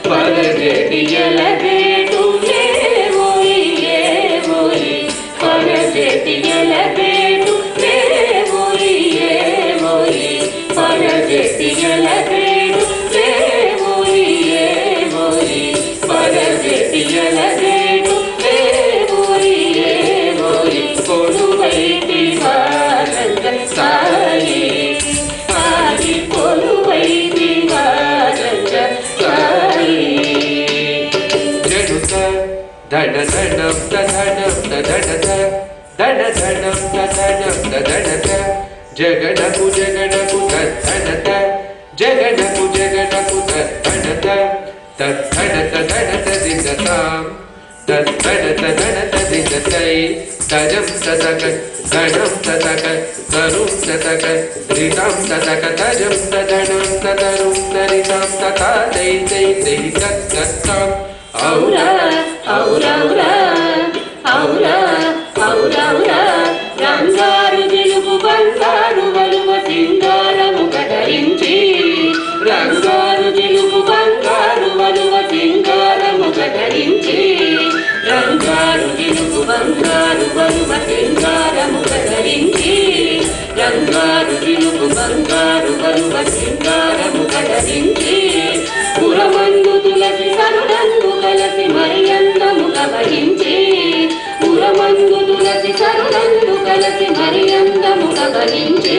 Mari ధన ధనం తధనం తధనత ధన ధనం తధనం తధనత జగనకు జగనకు తధనత జగనకు జగనకు తధనత తధనత ధనత దిగతాం తధనత ధనత దిగతై తజం తదక ధనం తదక తరుం తదక ధృతం తదక తజం తదనం తదరుం తరితం తథా దై దై దై తత్తాం ఔరా ఔరౌరా ఔరా ఔరౌరా రంగారు దిలుగు బంగారు వలువ సింగారము కటరించి రంగారు దిలుగు బంగారు వలువ సింగారము కటరించి రంగారు దిలుగు బంగారు వలువ సింగారము కటరించి రంగారు దిలుగు బంగారు వలువ సింగారము కటరించి పురమందు తులసి సరుడందు కలసి మరియందము కవరించి పురమందు తులసి సరుడందు కలసి మరియందము కవరించి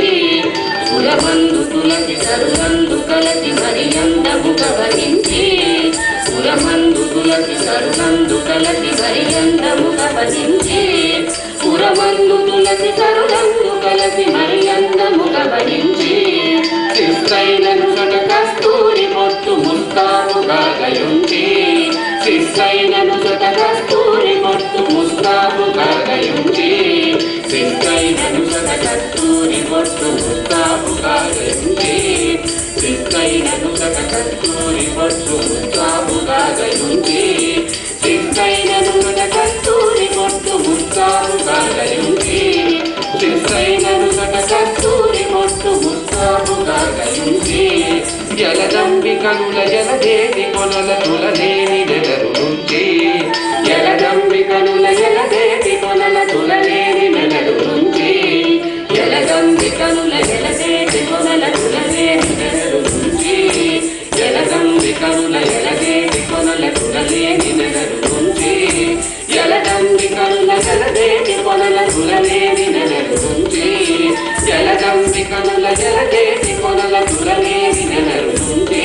పురమందు తులసి సరుడందు కలసి మరియందము కవరించి పురమందు తులసి సరుడందు కలసి మరియందము కవరించి పురమందు తులసి సరుడందు కలసి మరియందము కవరించి శిస్తైనను సట కస్తూరి పొట్టు ముస్తాబుగా గయుంచి శిస్తైనను సట కస్తూరి పొట్టు ముస్తాబుగా గయుంచి శిస్తైనను సట కస్తూరి పొట్టు ముస్తాబుగా గయుంచి శిస్తైనను సట కస్తూరి పొట్టు ముస్తాబుగా గయుంచి శిస్తైనను సట కస్తూరి పొట్టు ముస్తాబుగా గయుంచి శిస్తైనను సట కస్తూరి పొట్టు ముస్తాబుగా గయుంచి ఎలదంబికనుల ఎలదేటి కొనల తులలేని నెలరు నుంచి ఎలదంబికనుల ఎలదేటి కొనల తులలేని నెలరు నుంచి ఎలదంబికనుల ఎలదేటి కొనల తులలేని నెలరు నుంచి ఎలదంబికనుల ఎలదేటి కొనల తులలేని నెలరు నుంచి ఎలదంబికనుల ఎలదేటి కొనల తులలేని నెలరు నుంచి ఎలదంబికనుల ఎలదేటి కొనల తులలేని నెలరు నుంచి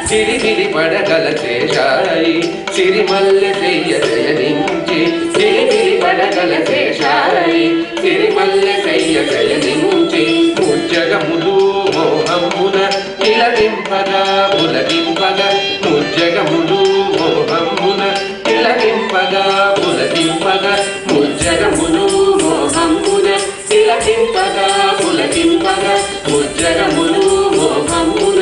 చిరిమిరి పడగల శేషాయి సిరిమల్లె చెయ్య జయనించి చిరిమిరి పడగల శేషాయి సిరిమల్లె చెయ్య జయనించి ముజ్జగములు మోహమున ఇలవింపగా పులకింపగా ముజ్జగములు మోహమున ఇలవింపగా పులకింపగా ముజ్జగములు మోహమున ఇలవింపగా పులకింపగా ముజ్జగములు మోహమున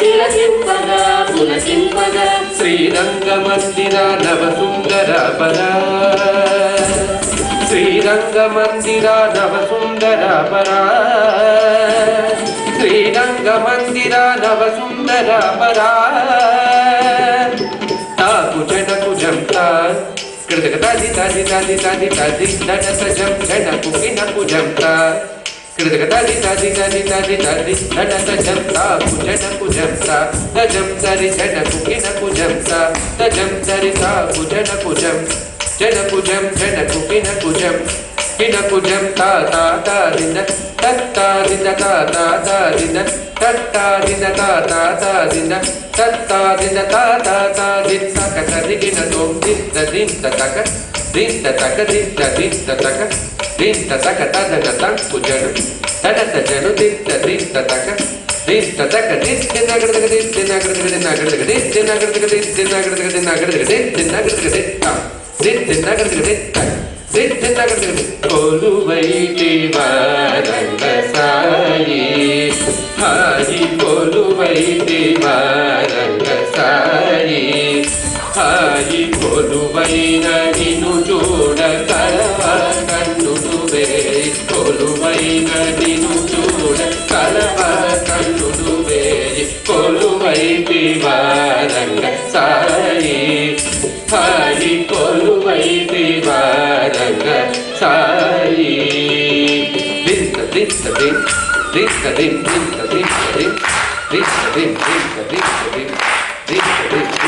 ఇలవింపగా పులకింపగా శ్రీరంగ మందిర నవ సుందర పరా శ్రీరంగ మందిర నవ సుందర పరా శ్రీరంగ మందిర నవ సుందర పరా తాకు జనకు జంతా కృతక తాది తాది తాది తాది తాది నడత జం జనకు కినకు జంతా కృతక తాది తాది తాది తాది తాది నడత జంతా జనకు జంతా తజం తరి జనకు కినకు జంతా తజం తరి తాకు జనకు జం జనకు జం జనకు కినకు జం కినకు జం తా తా తా దిన తత్తా దిన తా తా తా దిన తత్తా దిన తా తా తా దిన తత్తా దిన తా తా తా దిన తక తరిగిన తోం దిత్త దింత తక దింత తక దిత్త దింత తక దింత తక తదక తంకు జను తడత జను దిత్త దింత తక దింత తక దిత్త నగడగ దిత్త నగడగ నగడగ దిత్త నగడగ దిత్త నగడగ నగడగ దిత్త నగడగ దిత్త దిత్త నగడగ దిత్త దిత్త నగడగ కొలువైటి వారంగ సాయి హాయి కొలువైటి వారంగ సాయి హాయి కొలువైన నిన్ను చూడ కలవ కన్నుడు వే కొలువైన నిన్ను చూడ కలవ కన్నుడు వే కొలువైటి వారంగ సాయి హాయి కొలువైటి వారంగ సాయి దింత దింత దింత దింత దింత దింత దింత దింత దింత దింత దింత దింత దింత